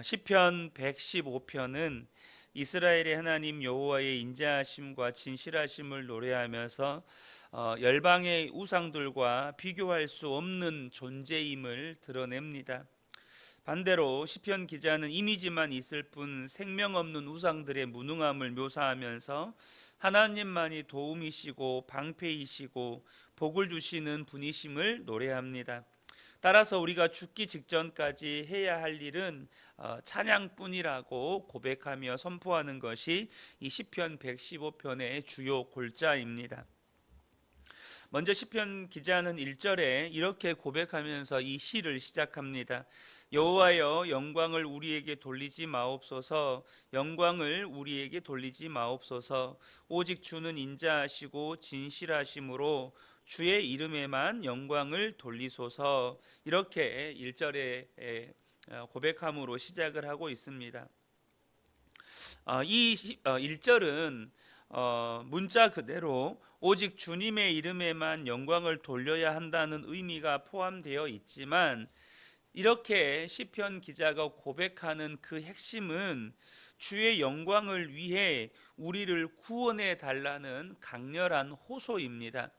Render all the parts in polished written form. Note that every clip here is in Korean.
시편 115편은 이스라엘의 하나님 여호와의 인자하심과 진실하심을 노래하면서 열방의 우상들과 비교할 수 없는 존재임을 드러냅니다. 반대로 시편 기자는 이미지만 있을 뿐 생명 없는 우상들의 무능함을 묘사하면서 하나님만이 도움이시고 방패이시고 복을 주시는 분이심을 노래합니다. 따라서 우리가 죽기 직전까지 해야 할 일은 찬양뿐이라고 고백하며 선포하는 것이 이 시편 115편의 주요 골자입니다. 먼저 시편 기자는 1절에 이렇게 고백하면서 이 시를 시작합니다. 여호와여, 영광을 우리에게 돌리지 마옵소서. 영광을 우리에게 돌리지 마옵소서. 오직 주는 인자하시고 진실하심으로 주의 이름에만 영광을 돌리소서. 이렇게 1절에 고백함으로 시작을 하고 있습니다. 이 1절은 문자 그대로 오직 주님의 이름에만 영광을 돌려야 한다는 의미가 포함되어 있지만, 이렇게 시편 기자가 고백하는 그 핵심은 주의 영광을 위해 우리를 구원해 달라는 강렬한 호소입니다.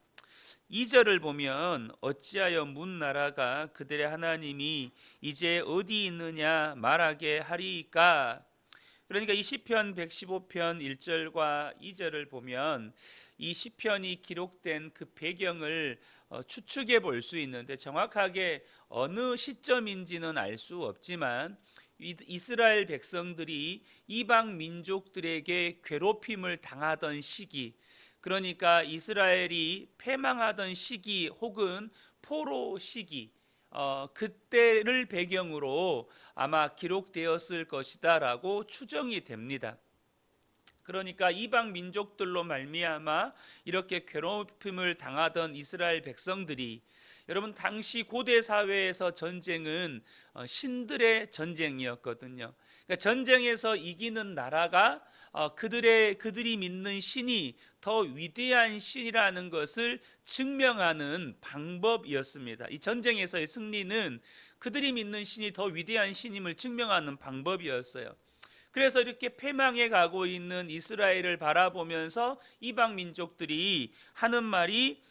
2절을 보면 어찌하여 문 나라가 그들의 하나님이 이제 어디 있느냐 말하게 하리이까. 그러니까 이 시편 115편 1절과 2절을 보면 이 시편이 기록된 그 배경을 추측해 볼 수 있는데, 정확하게 어느 시점인지는 알 수 없지만 이스라엘 백성들이 이방 민족들에게 괴롭힘을 당하던 시기, 그러니까 이스라엘이 패망하던 시기 혹은 포로 시기, 그때를 배경으로 아마 기록되었을 것이다라고 추정이 됩니다. 그러니까 이방 민족들로 말미암아 이렇게 괴롭힘을 당하던 이스라엘 백성들이, 여러분 당시 고대 사회에서 전쟁은 신들의 전쟁이었거든요. 그러니까 전쟁에서 이기는 나라가 그들이 믿는 신이 더 위대한 신이라는 것을 증명하는 방법이었습니다. 이 전쟁에서의 승리는 그들이 믿는 신이 더 위대한 신임을 증명하는 방법이었어요. 그래서 이렇게 패망해 가고 있는 이스라엘을 바라보면서 이방 민족들이 하는 말이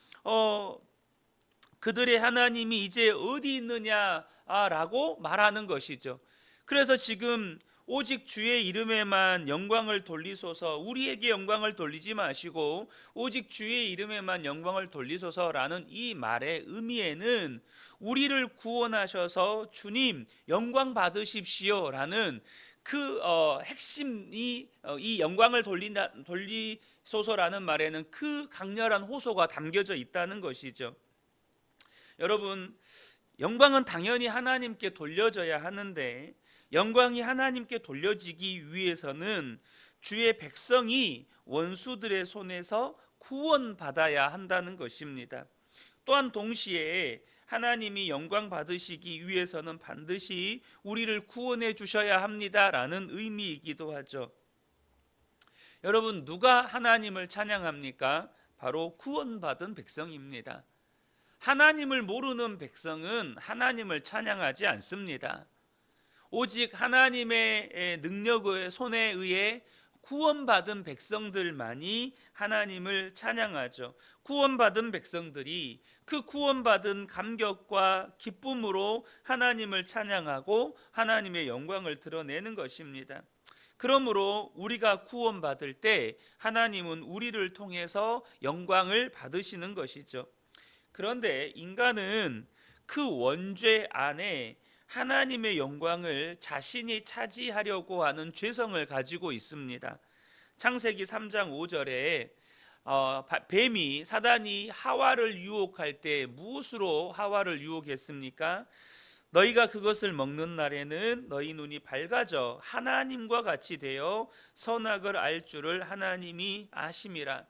그들의 하나님이 이제 어디 있느냐라고 말하는 것이죠. 그래서 지금 오직 주의 이름에만 영광을 돌리소서, 우리에게 영광을 돌리지 마시고 오직 주의 이름에만 영광을 돌리소서라는 이 말의 의미에는 우리를 구원하셔서 주님 영광 받으십시오라는 그 핵심이, 이 영광을 돌리소서라는 말에는 그 강렬한 호소가 담겨져 있다는 것이죠. 여러분, 영광은 당연히 하나님께 돌려져야 하는데, 영광이 하나님께 돌려지기 위해서는 주의 백성이 원수들의 손에서 구원받아야 한다는 것입니다. 또한 동시에 하나님이 영광 받으시기 위해서는 반드시 우리를 구원해 주셔야 합니다라는 의미이기도 하죠. 여러분, 누가 하나님을 찬양합니까? 바로 구원받은 백성입니다. 하나님을 모르는 백성은 하나님을 찬양하지 않습니다. 오직 하나님의 능력의 손에 의해 구원받은 백성들만이 하나님을 찬양하죠. 구원받은 백성들이 그 구원받은 감격과 기쁨으로 하나님을 찬양하고 하나님의 영광을 드러내는 것입니다. 그러므로 우리가 구원받을 때 하나님은 우리를 통해서 영광을 받으시는 것이죠. 그런데 인간은 그 원죄 안에 하나님의 영광을 자신이 차지하려고 하는 죄성을 가지고 있습니다. 창세기 3장 5절에 뱀이, 사단이 하와를 유혹할 때 무엇으로 하와를 유혹했습니까? 너희가 그것을 먹는 날에는 너희 눈이 밝아져 하나님과 같이 되어 선악을 알 줄을 하나님이 아심이라.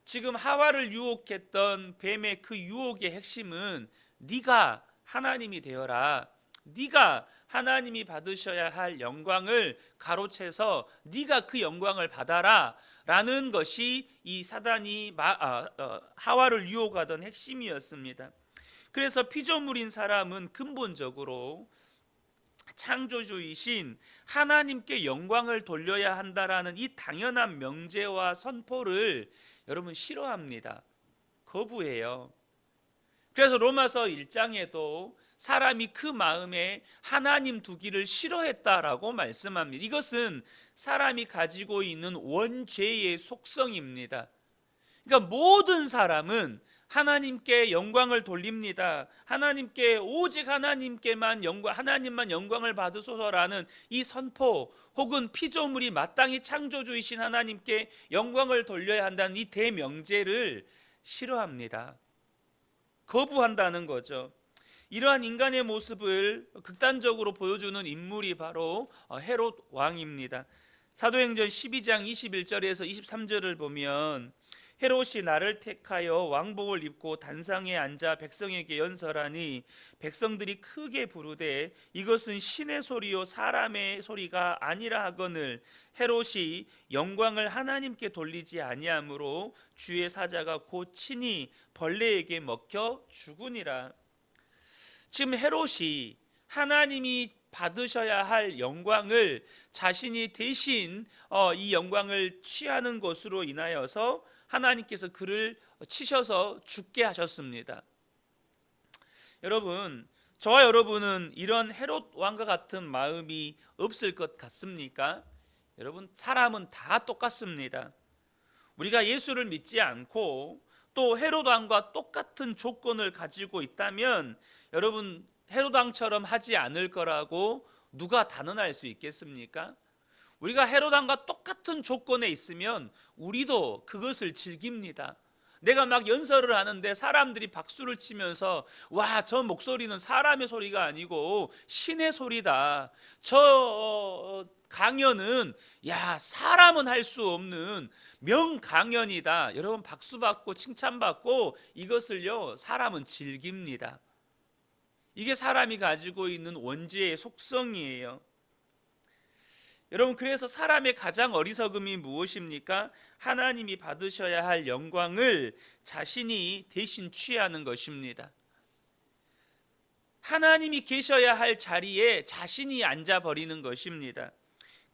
지금 하와를 유혹했던 뱀의 그 유혹의 핵심은 네가 하나님이 되어라, 네가 하나님이 받으셔야 할 영광을 가로채서 네가 그 영광을 받아라 라는 것이 이 사단이 하와를 유혹하던 핵심이었습니다. 그래서 피조물인 사람은 근본적으로 창조주이신 하나님께 영광을 돌려야 한다라는 이 당연한 명제와 선포를 여러분 싫어합니다. 거부해요. 그래서 로마서 1장에도 사람이 그 마음에 하나님 두기를 싫어했다라고 말씀합니다. 이것은 사람이 가지고 있는 원죄의 속성입니다. 그러니까 모든 사람은 하나님께 영광을 돌립니다. 하나님께 오직 하나님께만 하나님만 영광을 받으소서라는 이 선포, 혹은 피조물이 마땅히 창조주이신 하나님께 영광을 돌려야 한다는 이 대명제를 싫어합니다. 거부한다는 거죠. 이러한 인간의 모습을 극단적으로 보여주는 인물이 바로 헤롯 왕입니다. 사도행전 12장 21절에서 23절을 보면 헤롯이 나를 택하여 왕복을 입고 단상에 앉아 백성에게 연설하니 백성들이 크게 부르되 이것은 신의 소리요 사람의 소리가 아니라 하거늘 헤롯이 영광을 하나님께 돌리지 아니하므로 주의 사자가 곧 친히 벌레에게 먹혀 죽으니라. 지금 헤롯이 하나님이 받으셔야 할 영광을 자신이 대신 이 영광을 취하는 것으로 인하여서 하나님께서 그를 치셔서 죽게 하셨습니다. 여러분, 저와 여러분은 이런 헤롯 왕과 같은 마음이 없을 것 같습니까? 여러분, 사람은 다 똑같습니다. 우리가 예수를 믿지 않고 또 헤롯 왕과 똑같은 조건을 가지고 있다면 여러분, 헤롯 왕처럼 하지 않을 거라고 누가 단언할 수 있겠습니까? 우리가 헤롯 왕과 똑같은 조건에 있으면 우리도 그것을 즐깁니다. 내가 막 연설을 하는데 사람들이 박수를 치면서 와, 저 목소리는 사람의 소리가 아니고 신의 소리다. 저 강연은 야, 사람은 할 수 없는 명강연이다. 여러분 박수받고 칭찬받고 이것을요 사람은 즐깁니다. 이게 사람이 가지고 있는 원죄의 속성이에요. 여러분, 그래서 사람의 가장 어리석음이 무엇입니까? 하나님이 받으셔야 할 영광을 자신이 대신 취하는 것입니다. 하나님이 계셔야 할 자리에 자신이 앉아버리는 것입니다.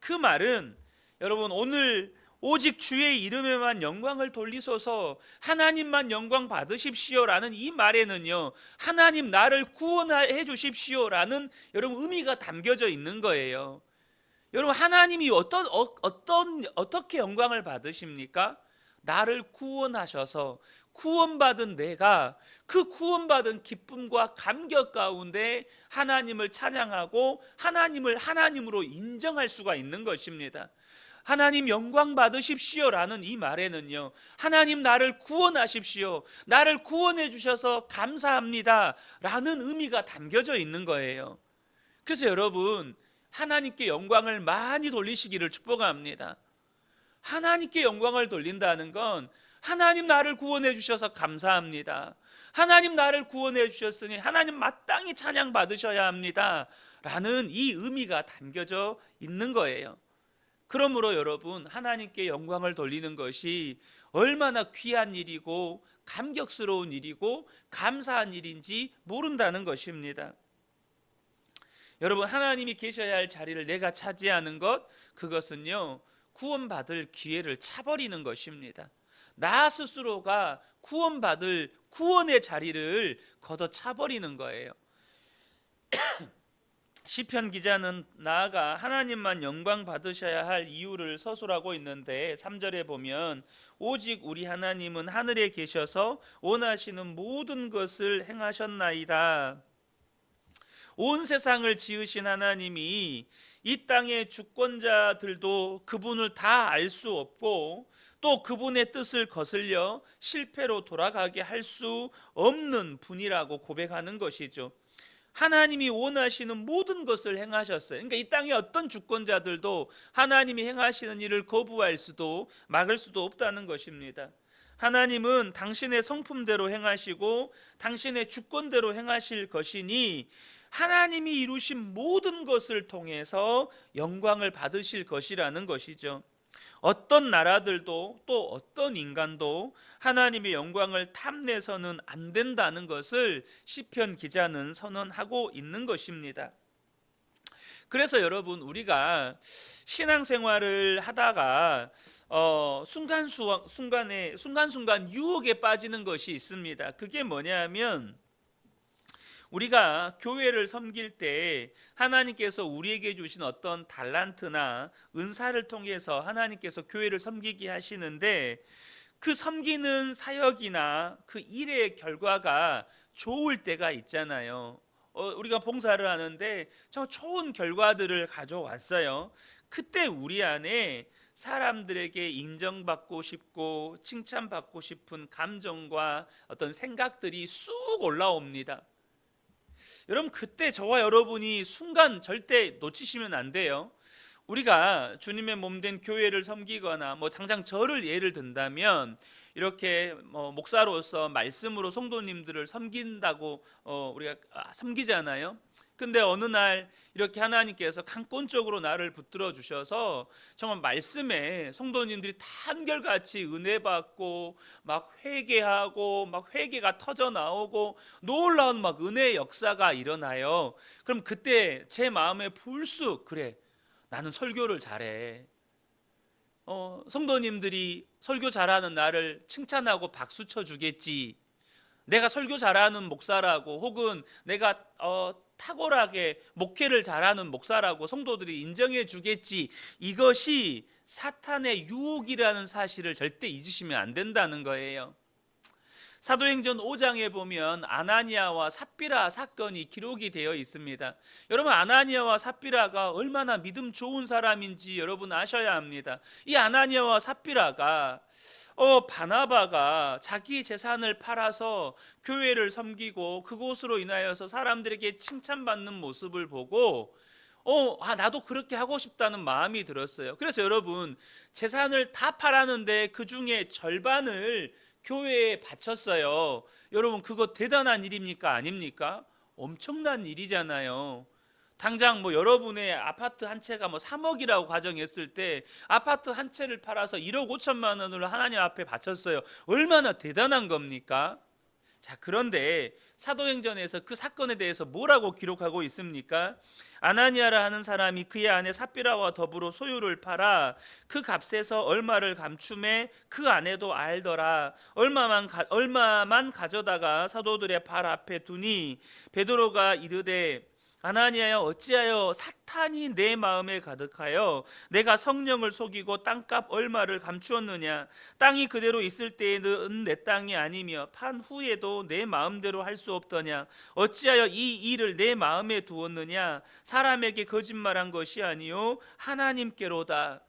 그 말은 여러분, 오늘 오직 주의 이름에만 영광을 돌리소서, 하나님만 영광 받으십시오라는 이 말에는요, 하나님 나를 구원해 주십시오라는 여러분 의미가 담겨져 있는 거예요. 여러분, 하나님이 어떻게 영광을 받으십니까? 나를 구원하셔서 구원받은 내가 그 구원받은 기쁨과 감격 가운데 하나님을 찬양하고 하나님을 하나님으로 인정할 수가 있는 것입니다. 하나님 영광 받으십시오라는 이 말에는요, 하나님 나를 구원하십시오, 나를 구원해 주셔서 감사합니다 라는 의미가 담겨져 있는 거예요. 그래서 여러분, 하나님께 영광을 많이 돌리시기를 축복합니다. 하나님께 영광을 돌린다는 건 하나님 나를 구원해 주셔서 감사합니다, 하나님 나를 구원해 주셨으니 하나님 마땅히 찬양 받으셔야 합니다 라는 이 의미가 담겨져 있는 거예요. 그러므로 여러분, 하나님께 영광을 돌리는 것이 얼마나 귀한 일이고 감격스러운 일이고 감사한 일인지 모른다는 것입니다. 여러분, 하나님이 계셔야 할 자리를 내가 차지하는 것, 그것은요 구원받을 기회를 차버리는 것입니다. 나 스스로가 구원받을 구원의 자리를 걷어차버리는 거예요. 시편 기자는 나아가 하나님만 영광 받으셔야 할 이유를 서술하고 있는데 3절에 보면 오직 우리 하나님은 하늘에 계셔서 원하시는 모든 것을 행하셨나이다. 온 세상을 지으신 하나님이 이 땅의 주권자들도 그분을 다 알 수 없고 또 그분의 뜻을 거슬려 실패로 돌아가게 할 수 없는 분이라고 고백하는 것이죠. 하나님이 원하시는 모든 것을 행하셨어요. 그러니까 이 땅의 어떤 주권자들도 하나님이 행하시는 일을 거부할 수도 막을 수도 없다는 것입니다. 하나님은 당신의 성품대로 행하시고 당신의 주권대로 행하실 것이니 하나님이 이루신 모든 것을 통해서 영광을 받으실 것이라는 것이죠. 어떤 나라들도 또 어떤 인간도 하나님의 영광을 탐내서는 안 된다는 것을 시편 기자는 선언하고 있는 것입니다. 그래서 여러분, 우리가 신앙생활을 하다가 순간순간 유혹에 빠지는 것이 있습니다. 그게 뭐냐면, 우리가 교회를 섬길 때 하나님께서 우리에게 주신 어떤 달란트나 은사를 통해서 하나님께서 교회를 섬기게 하시는데, 그 섬기는 사역이나 그 일의 결과가 좋을 때가 있잖아요. 우리가 봉사를 하는데 정말 좋은 결과들을 가져왔어요. 그때 우리 안에 사람들에게 인정받고 싶고 칭찬받고 싶은 감정과 어떤 생각들이 쑥 올라옵니다. 여러분, 그때 저와 여러분이 순간 절대 놓치시면 안 돼요. 우리가 주님의 몸된 교회를 섬기거나 당장 저를 예를 든다면, 이렇게 목사로서 말씀으로 성도님들을 섬긴다고 우리가 섬기잖아요. 근데 어느 날 이렇게 하나님께서 강권적으로 나를 붙들어 주셔서 정말 말씀에 성도님들이 다 한결같이 은혜 받고 막 회개하고 막 회개가 터져 나오고 놀라운 막 은혜의 역사가 일어나요. 그럼 그때 제 마음에 불쑥, 그래, 나는 설교를 잘해. 성도님들이 설교 잘하는 나를 칭찬하고 박수 쳐주겠지. 내가 설교 잘하는 목사라고, 혹은 내가 탁월하게 목회를 잘하는 목사라고 성도들이 인정해 주겠지. 이것이 사탄의 유혹이라는 사실을 절대 잊으시면 안 된다는 거예요. 사도행전 5장에 보면 아나니아와 삽비라 사건이 기록이 되어 있습니다. 여러분, 아나니아와 삽비라가 얼마나 믿음 좋은 사람인지 여러분 아셔야 합니다. 이 아나니아와 삽비라가 바나바가 자기 재산을 팔아서 교회를 섬기고 그곳으로 인하여서 사람들에게 칭찬받는 모습을 보고 나도 그렇게 하고 싶다는 마음이 들었어요. 그래서 여러분, 재산을 다 팔았는데 그 중에 절반을 교회에 바쳤어요. 여러분, 그거 대단한 일입니까? 아닙니까? 엄청난 일이잖아요. 당장 여러분의 아파트 한 채가 3억이라고 가정했을 때 아파트 한 채를 팔아서 1억 5천만 원을 하나님 앞에 바쳤어요. 얼마나 대단한 겁니까? 자, 그런데 사도행전에서 그 사건에 대해서 뭐라고 기록하고 있습니까? 아나니아라 하는 사람이 그의 아내 삽비라와 더불어 소유를 팔아 그 값에서 얼마를 감춤해 그 아내도 알더라. 얼마만 가져다가 사도들의 발 앞에 두니 베드로가 이르되, 아나니아여, 어찌하여 사탄이 내 마음에 가득하여 내가 성령을 속이고 땅값 얼마를 감추었느냐? 땅이 그대로 있을 때에는 내 땅이 아니며 판 후에도 내 마음대로 할 수 없더냐? 어찌하여 이 일을 내 마음에 두었느냐? 사람에게 거짓말한 것이 아니요 하나님께로다.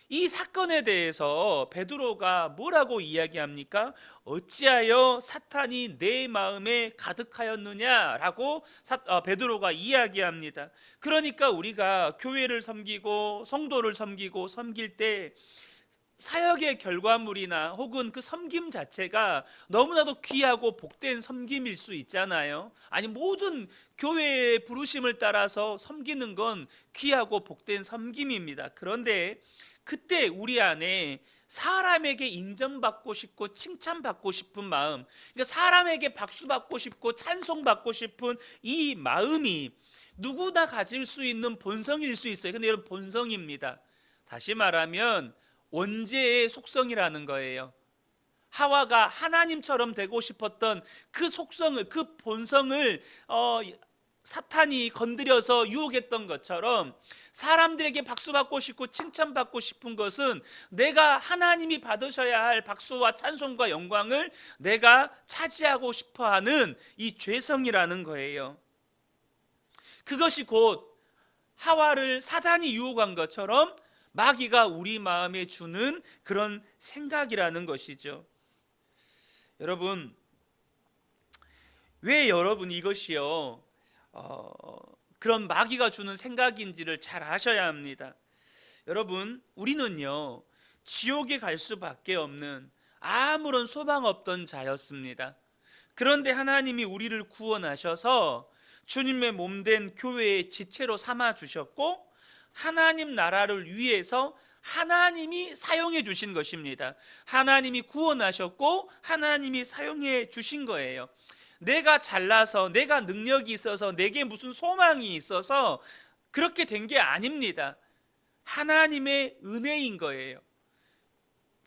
이 사건에 대해서 베드로가 뭐라고 이야기합니까? 어찌하여 사탄이 내 마음에 가득하였느냐라고 베드로가 이야기합니다. 그러니까 우리가 교회를 섬기고 성도를 섬기고 섬길 때 사역의 결과물이나 혹은 그 섬김 자체가 너무나도 귀하고 복된 섬김일 수 있잖아요. 아니, 모든 교회의 부르심을 따라서 섬기는 건 귀하고 복된 섬김입니다. 그런데 그때 우리 안에 사람에게 인정받고 싶고 칭찬받고 싶은 마음, 그러니까 사람에게 박수받고 싶고 찬송받고 싶은 이 마음이 누구나 가질 수 있는 본성일 수 있어요. 근데 여러분, 본성입니다. 다시 말하면 원죄의 속성이라는 거예요. 하와가 하나님처럼 되고 싶었던 그 속성을, 그 본성을 사탄이 건드려서 유혹했던 것처럼 사람들에게 박수받고 싶고 칭찬받고 싶은 것은 내가 하나님이 받으셔야 할 박수와 찬송과 영광을 내가 차지하고 싶어하는 이 죄성이라는 거예요. 그것이 곧 하와를 사단이 유혹한 것처럼 마귀가 우리 마음에 주는 그런 생각이라는 것이죠. 여러분, 왜 여러분 이것이요 그런 마귀가 주는 생각인지를 잘 아셔야 합니다. 여러분, 우리는요 지옥에 갈 수밖에 없는 아무런 소망 없던 자였습니다. 그런데 하나님이 우리를 구원하셔서 주님의 몸된 교회의 지체로 삼아 주셨고 하나님 나라를 위해서 하나님이 사용해 주신 것입니다. 하나님이 구원하셨고 하나님이 사용해 주신 거예요. 내가 잘나서, 내가 능력이 있어서, 내게 무슨 소망이 있어서 그렇게 된 게 아닙니다. 하나님의 은혜인 거예요.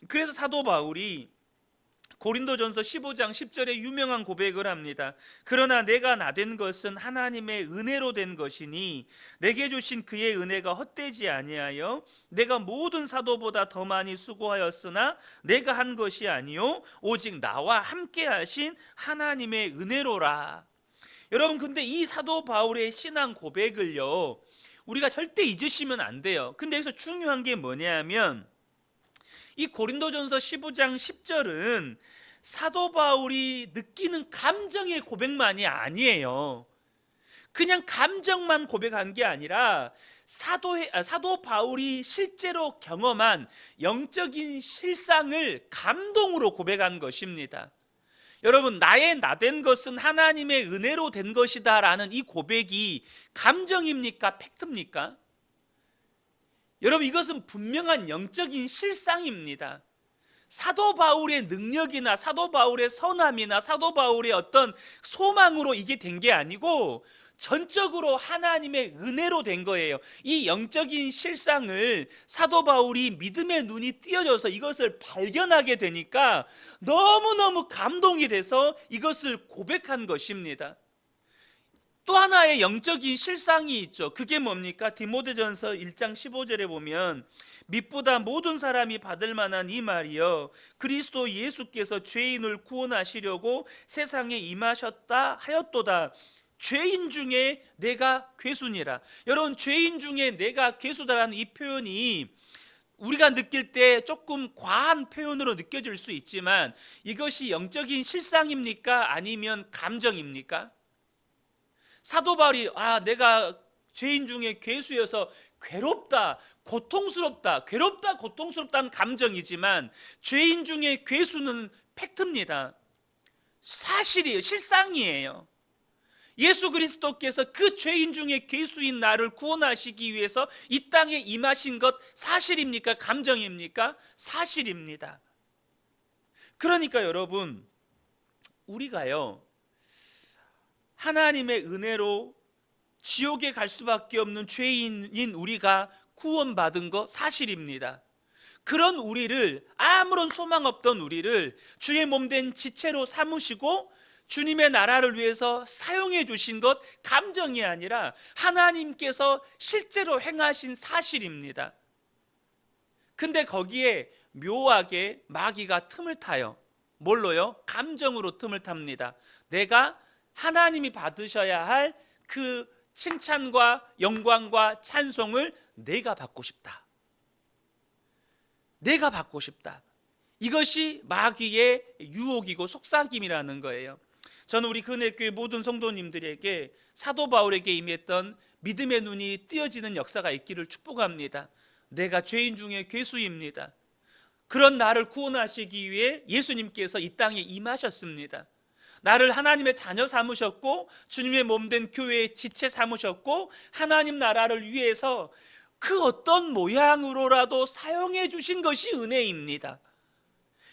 그래서 사도 바울이 고린도전서 15장 10절에 유명한 고백을 합니다. 그러나 내가 나된 것은 하나님의 은혜로 된 것이니 내게 주신 그의 은혜가 헛되지 아니하여 내가 모든 사도보다 더 많이 수고하였으나 내가 한 것이 아니요 오직 나와 함께 하신 하나님의 은혜로라. 여러분, 근데 이 사도 바울의 신앙 고백을요, 우리가 절대 잊으시면 안 돼요. 근데 여기서 중요한 게 뭐냐면 이 고린도전서 15장 10절은 사도 바울이 느끼는 감정의 고백만이 아니에요. 그냥 감정만 고백한 게 아니라 사도 바울이 실제로 경험한 영적인 실상을 감동으로 고백한 것입니다. 여러분, 나의 나된 것은 하나님의 은혜로 된 것이다 라는 이 고백이 감정입니까? 팩트입니까? 여러분, 이것은 분명한 영적인 실상입니다. 사도 바울의 능력이나 사도 바울의 선함이나 사도 바울의 어떤 소망으로 이게 된 게 아니고 전적으로 하나님의 은혜로 된 거예요. 이 영적인 실상을 사도 바울이 믿음의 눈이 띄어져서 이것을 발견하게 되니까 너무너무 감동이 돼서 이것을 고백한 것입니다. 또 하나의 영적인 실상이 있죠. 그게 뭡니까? 디모데전서 1장 15절에 보면 mit보다 모든 사람이 받을 만한 이 말이여 그리스도 예수께서 죄인을 구원하시려고 세상에 임하셨다 하였도다. 죄인 중에 내가 괴수니라. 여러분, 죄인 중에 내가 괴수다라는 이 표현이 우리가 느낄 때 조금 과한 표현으로 느껴질 수 있지만 이것이 영적인 실상입니까? 아니면 감정입니까? 사도 바울이 내가 죄인 중에 괴수여서 괴롭다, 고통스럽다, 괴롭다, 고통스럽다는 감정이지만 죄인 중에 괴수는 팩트입니다. 사실이에요. 실상이에요. 예수 그리스도께서 그 죄인 중에 괴수인 나를 구원하시기 위해서 이 땅에 임하신 것 사실입니까? 감정입니까? 사실입니다. 그러니까 여러분, 우리가요 하나님의 은혜로 지옥에 갈 수밖에 없는 죄인인 우리가 구원받은 거 사실입니다. 그런 우리를, 아무런 소망 없던 우리를 주의 몸된 지체로 삼으시고 주님의 나라를 위해서 사용해 주신 것 감정이 아니라 하나님께서 실제로 행하신 사실입니다. 근데 거기에 묘하게 마귀가 틈을 타요. 뭘로요? 감정으로 틈을 탑니다. 내가 하나님이 받으셔야 할 그 칭찬과 영광과 찬송을 내가 받고 싶다. 내가 받고 싶다. 이것이 마귀의 유혹이고 속삭임이라는 거예요. 저는 우리 근혜교회 모든 성도님들에게 사도 바울에게 임했던 믿음의 눈이 띄어지는 역사가 있기를 축복합니다. 내가 죄인 중에 괴수입니다. 그런 나를 구원하시기 위해 예수님께서 이 땅에 임하셨습니다. 나를 하나님의 자녀 삼으셨고 주님의 몸된 교회의 지체 삼으셨고 하나님 나라를 위해서 그 어떤 모양으로라도 사용해 주신 것이 은혜입니다.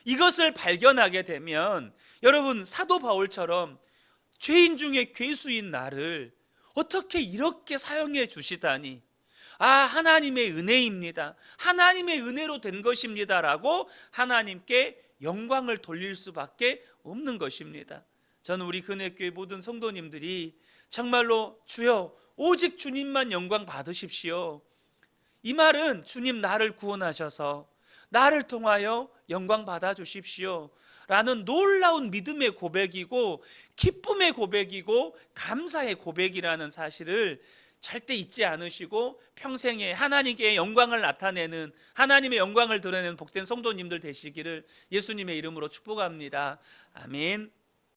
이것을 발견하게 되면 여러분, 사도 바울처럼 죄인 중에 괴수인 나를 어떻게 이렇게 사용해 주시다니, 하나님의 은혜입니다, 하나님의 은혜로 된 것입니다 라고 하나님께 영광을 돌릴 수밖에 없는 것입니다. 저는 우리 근혜교회 모든 성도님들이 정말로 주여 오직 주님만 영광 받으십시오, 이 말은 주님 나를 구원하셔서 나를 통하여 영광 받아 주십시오 라는 놀라운 믿음의 고백이고 기쁨의 고백이고 감사의 고백이라는 사실을 절대 잊지 않으시고 평생에 하나님께 영광을 나타내는, 하나님의 영광을 드러내는 복된 성도님들 되시기를 예수님의 이름으로 축복합니다. 아멘.